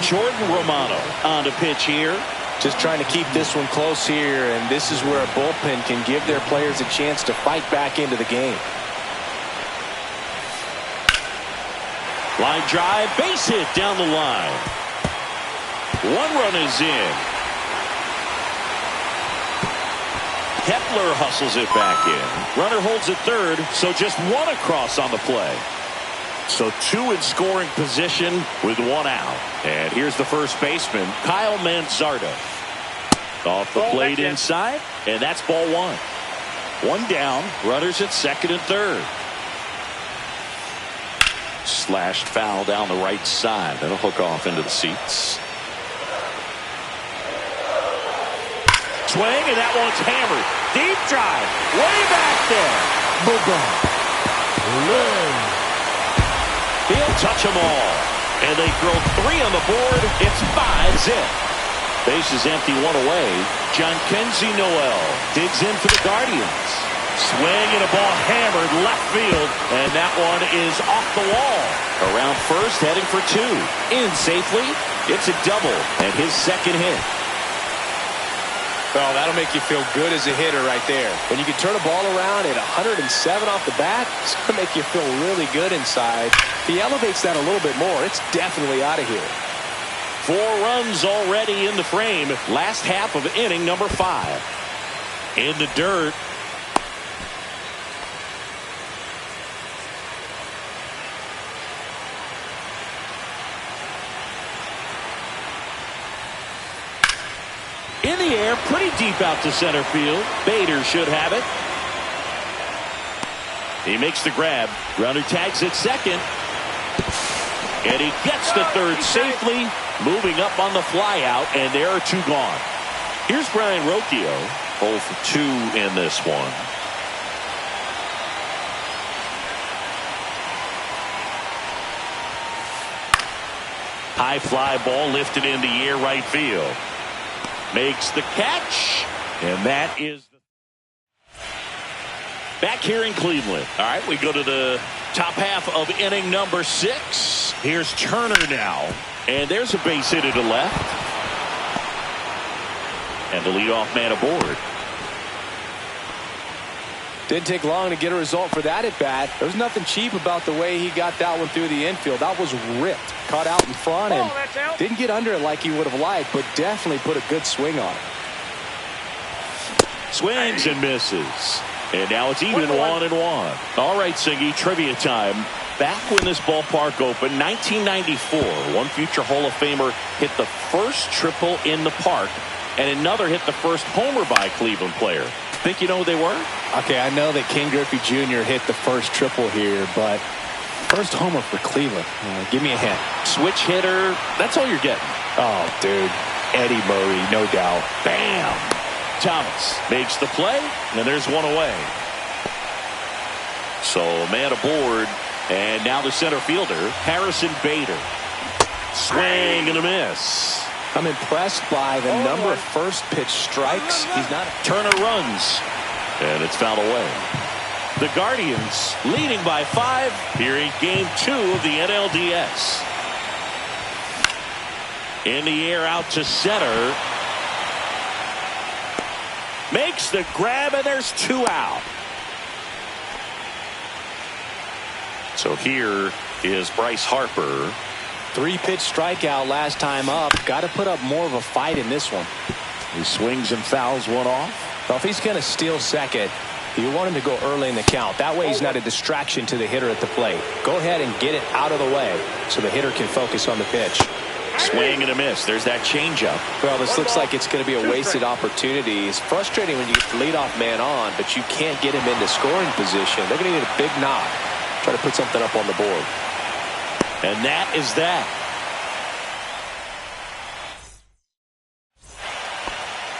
Jordan Romano on to pitch here. Just trying to keep this one close here, and this is where a bullpen can give their players a chance to fight back into the game. Line drive, base hit down the line. 1 run is in. Kepler hustles it back in. Runner holds at third, so just 1 across on the play. So 2 in scoring position with 1 out. And here's the first baseman, Kyle Manzardo. Off the plate inside, and that's ball 1. 1 down, runners at second and third. Slashed foul down the right side. That'll hook off into the seats. Swing, and that one's hammered. Deep drive. Way back there. Boom. He'll touch them all. And they throw 3 on the board. It's 5-zip. Base is empty, 1 away. John Kenzie Noel digs in for the Guardians. Swing and a ball hammered left field, and that one is off the wall. Around first, heading for 2. In safely, it's a double, and his second hit. Oh, that'll make you feel good as a hitter right there. When you can turn a ball around at 107 off the bat, it's going to make you feel really good inside. He elevates that a little bit more. It's definitely out of here. 4 runs already in the frame. Last half of inning number 5. In the dirt. In the air, pretty deep out to center field. Bader should have it. He makes the grab. Runner tags at second. And he gets to third safely. Moving up on the fly out, and there are 2 gone. Here's Brian Rocchio. 0 for 2 in this one. High fly ball lifted in the air right field. Makes the catch, and that is back here in Cleveland. All right, we go to the Top half of inning number 6. Here's Turner now. And there's a base hit to left. And the leadoff man aboard. Didn't take long to get a result for that at bat. There was nothing cheap about the way he got that one through the infield. That was ripped. Caught out in front and didn't get under it like he would have liked, but definitely put a good swing on it. Swings and misses. And now it's even 1-1. All right, Singy, trivia time. Back when this ballpark opened, 1994, one future Hall of Famer hit the first triple in the park, and another hit the first homer by a Cleveland player. Think you know who they were? Okay, I know that Ken Griffey Jr. hit the first triple here, but first homer for Cleveland. Give me a hint. Switch hitter. That's all you're getting. Oh, dude. Eddie Murray, no doubt. Bam! Thomas makes the play, and there's one away. So a man aboard, and now the center fielder, Harrison Bader. Swing and a miss. I'm impressed by the number of first pitch strikes. He's not. Turner runs, and it's fouled away. The Guardians leading by 5 here in game 2 of the NLDS. In the air out to center. Makes the grab, and there's 2 out. So here is Bryce Harper. 3-pitch strikeout last time up. Got to put up more of a fight in this one. He swings and fouls one off. Well, if he's going to steal second, you want him to go early in the count. That way he's not a distraction to the hitter at the plate. Go ahead and get it out of the way so the hitter can focus on the pitch. Swing and a miss. There's that changeup. Well, this looks like it's going to be a wasted opportunity. It's frustrating when you get the leadoff man on, but you can't get him into scoring position. They're going to need a big knock. Try to put something up on the board. And that is that.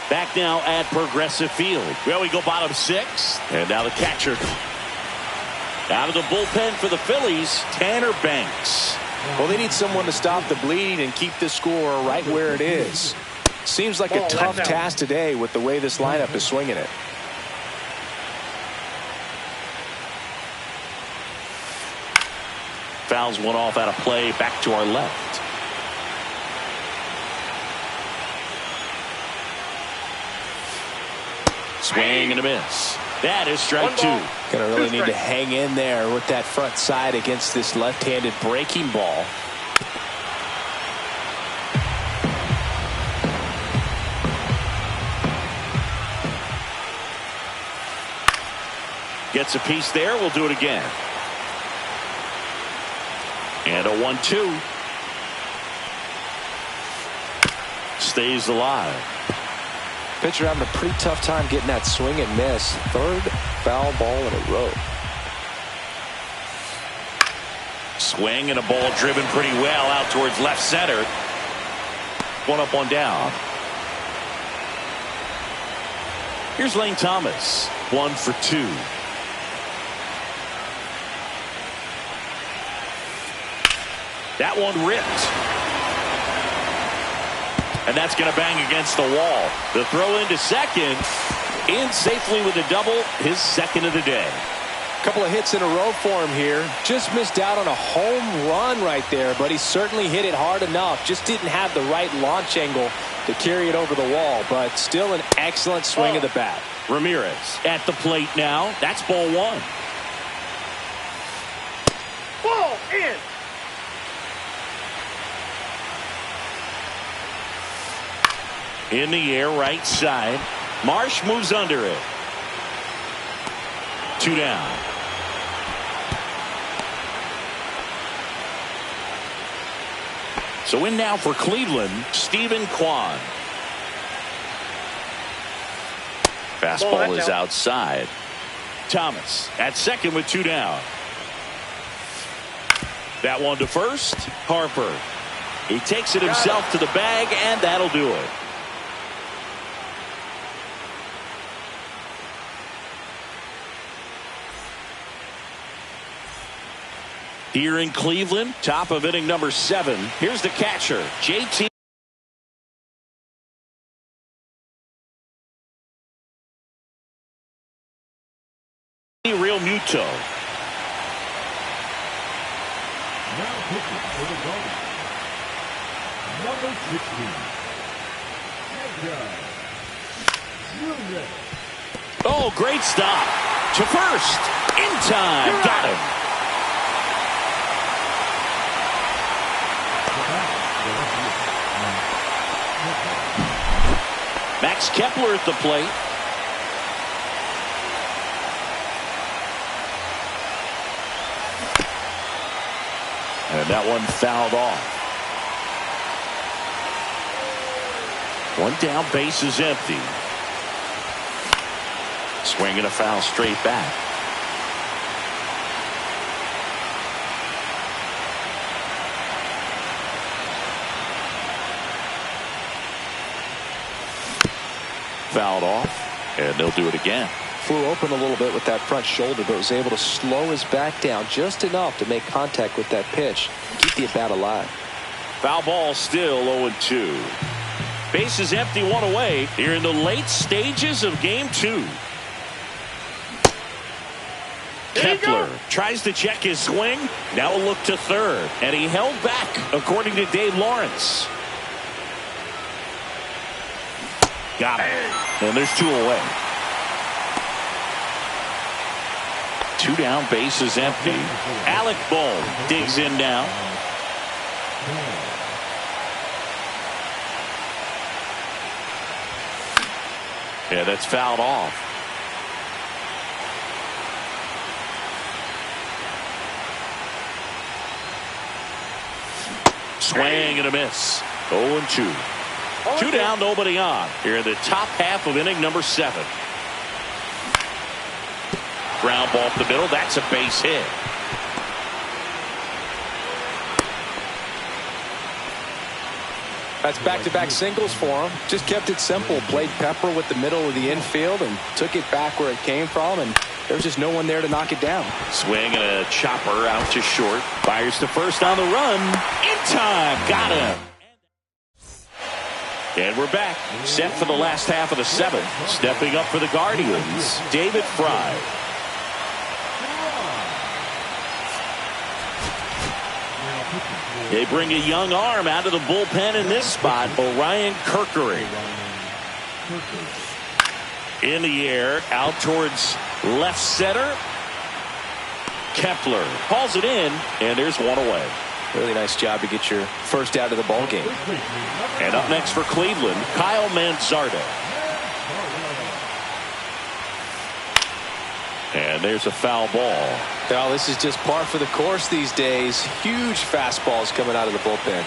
Back now at Progressive Field. Well, we go bottom 6. And now the catcher. Out of the bullpen for the Phillies, Tanner Banks. Well, they need someone to stop the bleed and keep the score right where it is. Seems like a tough task today with the way this lineup is swinging it. Fouls one off out of play, back to our left. Swing and a miss. That is strike 2. Gonna really need to hang in there with that front side against this left-handed breaking ball. Gets a piece there. We'll do it again. And a 1-2. Stays alive. Pitcher having a pretty tough time getting that swing and miss. 3rd foul ball in a row. Swing and a ball driven pretty well out towards left center. 1 up, 1 down. Here's Lane Thomas. 1 for 2. That one ripped. And that's going to bang against the wall. The throw into second. In safely with a double. His 2nd of the day. Couple of hits in a row for him here. Just missed out on a home run right there, but he certainly hit it hard enough. Just didn't have the right launch angle to carry it over the wall, but still an excellent swing of the bat. Ramirez at the plate now. That's ball 1. Ball in. In the air, right side. Marsh moves under it. 2 down. So in now for Cleveland, Stephen Kwan. Fastball is outside. Thomas at second with 2 down. That one to first. Harper. He takes it himself to the bag, and that'll do it. Here in Cleveland, top of inning number 7. Here's the catcher, JT. Real Muto. pitching for the Guardians, number 16, Junior. Oh, great stop. To first. In time. Got him. Max Kepler at the plate. And that one fouled off. One down, base is empty. Swing and a foul straight back. Fouled off, and they'll do it again. Flew open a little bit with that front shoulder, but was able to slow his back down just enough to make contact with that pitch. Keep the at-bat alive. Foul ball still 0-2. Base is empty, one away here in the late stages of game 2. Kepler tries to check his swing. Now a look to third, and he held back according to Dave Lawrence. Got it. And there's 2 away. 2 down, base is empty. Alec Bohm digs in now. Yeah, that's fouled off. Swing and a miss. 0-2. 2 down, nobody on. Here in the top half of inning number 7. Ground ball up the middle. That's a base hit. That's back-to-back singles for him. Just kept it simple. Played Pepper with the middle of the infield and took it back where it came from, and there's just no one there to knock it down. Swing and a chopper out to short. Fires to first on the run. In time. Got him. And we're back. Set for the last half of the 7th. Stepping up for the Guardians, David Fry. They bring a young arm out of the bullpen in this spot. Orion Kirkery. In the air, out towards left center. Kepler calls it in, and there's 1 away. Really nice job to get your first out of the ball game. And up next for Cleveland, Kyle Manzardo. And there's a foul ball. Well, this is just par for the course these days. Huge fastballs coming out of the bullpen.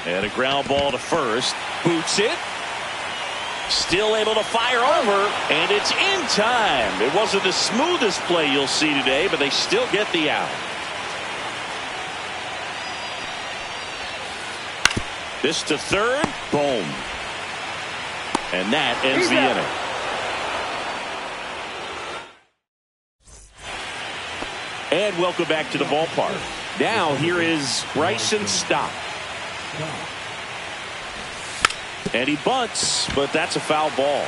And a ground ball to first. Boots it. Still able to fire over. And it's in time. It wasn't the smoothest play you'll see today, but they still get the out. This to third. Boom. And that ends the inning. And welcome back to the ballpark. Now here is Bryson Stott. And he bunts, but that's a foul ball.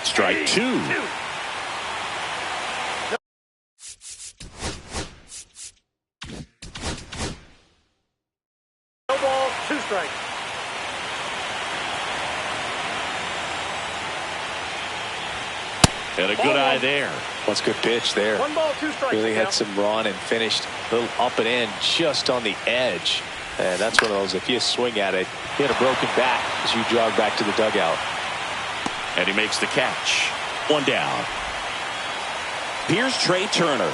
Strike 2. No ball, 2 strikes. And a good eye there. That's a good pitch there. 1 ball, 2 strikes. Really had some run and finished a little up and in just on the edge. And that's one of those, if you swing at it, you had a broken back as you jog back to the dugout. And he makes the catch. 1 down. Here's Trey Turner.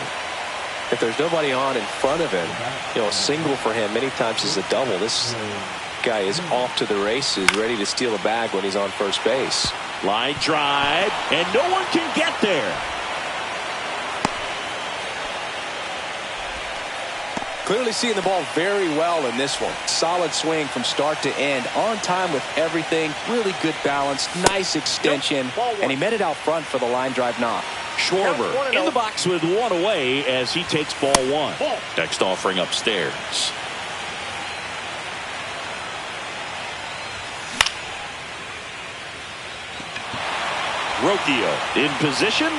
If there's nobody on in front of him, you know, a single for him many times is a double. This guy is off to the races, ready to steal a bag when he's on first base. Line drive, and no one can get there. Clearly seeing the ball very well in this one. Solid swing from start to end. On time with everything. Really good balance. Nice extension. And he met it out front for the line drive knock. Schwarber in the box with 1 away as he takes ball 1. Next offering upstairs. Rocchio in position.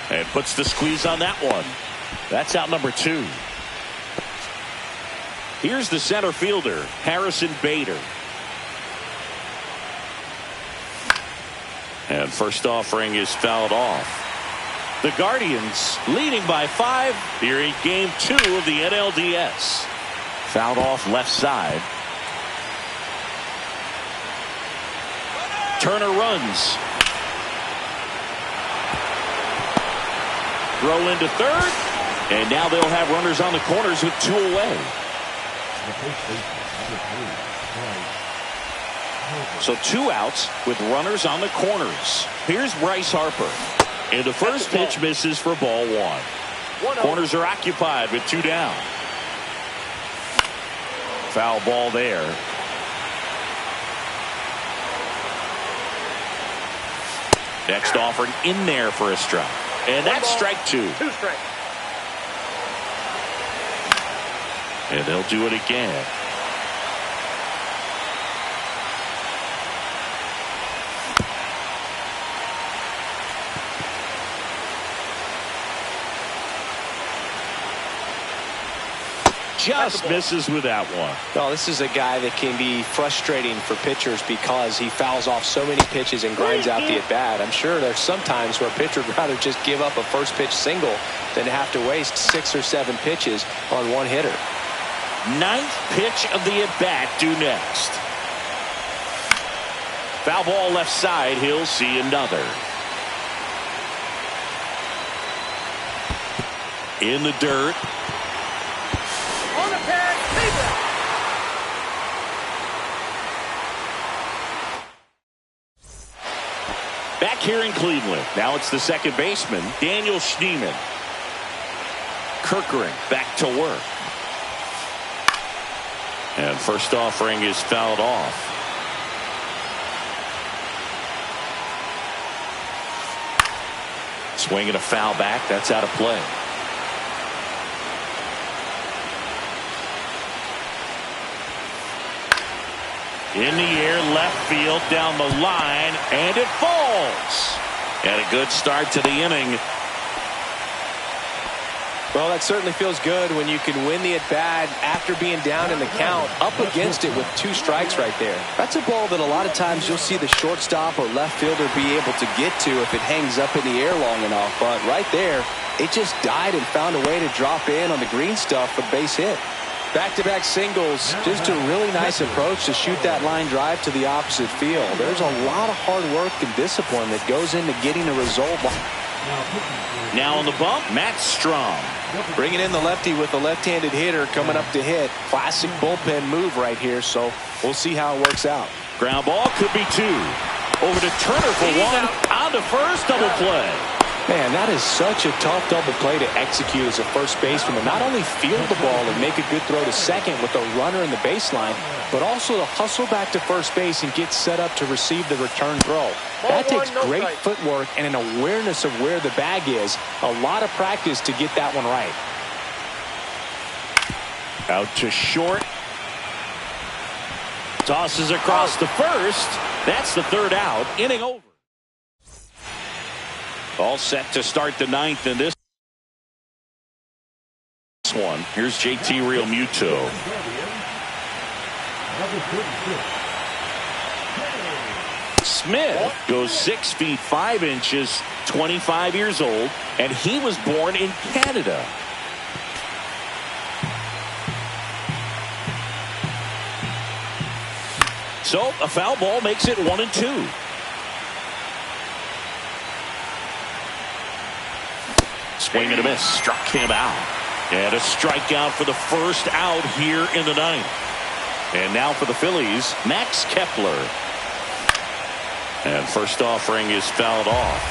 And puts the squeeze on that one. That's out number 2. Here's the center fielder, Harrison Bader. And first offering is fouled off. The Guardians leading by 5 here in game 2 of the NLDS. Fouled off left side. Turner runs. Throw into third. And now they'll have runners on the corners with 2 away. So 2 outs with runners on the corners. Here's Bryce Harper. And the first pitch misses for ball 1. Corners are occupied with 2 down. Foul ball there. Next offering in there for a strike. And that's strike 2. 2 strikes. And they'll do it again. Just misses with that one. Well, this is a guy that can be frustrating for pitchers because he fouls off so many pitches and grinds out the at-bat. I'm sure there's some times where a pitcher would rather just give up a first pitch single than have to waste 6 or 7 pitches on one hitter. 9th pitch of the at-bat due next. Foul ball left side. He'll see another. In the dirt. On the pad, lead that. Back here in Cleveland. Now it's the second baseman, Daniel Schneemann. Kirkering back to work. And first offering is fouled off. Swinging a foul back. That's out of play. In the air, left field, down the line, and it falls. And a good start to the inning. Well, that certainly feels good when you can win the at-bat after being down in the count, up against it with 2 strikes right there. That's a ball that a lot of times you'll see the shortstop or left fielder be able to get to if it hangs up in the air long enough. But right there, it just died and found a way to drop in on the green stuff for base hit. Back-to-back singles, just a really nice approach to shoot that line drive to the opposite field. There's a lot of hard work and discipline that goes into getting a result. Now on the bump, Matt Strom. Bringing in the lefty with the left-handed hitter coming up to hit. Classic bullpen move right here, so we'll see how it works out. Ground ball could be 2. Over to Turner for 1. On to first, double play. Man, that is such a tough double play to execute as a first baseman. To not only field the ball and make a good throw to second with a runner in the baseline, but also to hustle back to first base and get set up to receive the return throw. That takes great footwork and an awareness of where the bag is. A lot of practice to get that one right. Out to short. Tosses across to first. That's the 3rd out. Inning over. All set to start the 9th in this one. Here's JT Realmuto. Smith goes 6 feet 5 inches, 25 years old, and he was born in Canada. So a foul ball makes it 1-2. Swing and a miss. Struck him out. And a strikeout for the first out here in the 9th. And now for the Phillies, Max Kepler. And first offering is fouled off.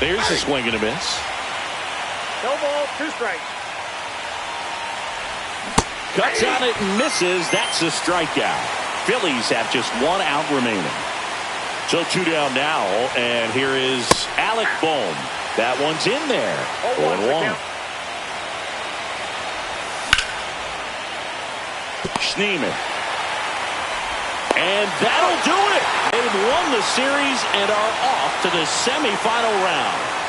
There's a swing and a miss. No ball, 2 strikes. Cuts on it and misses. That's a strikeout. Phillies have just 1 out remaining. So 2 down now, and here is Alec Bohm. That one's in there. 1-1. Schneemann. And that'll do it. They've won the series and are off to the semifinal round.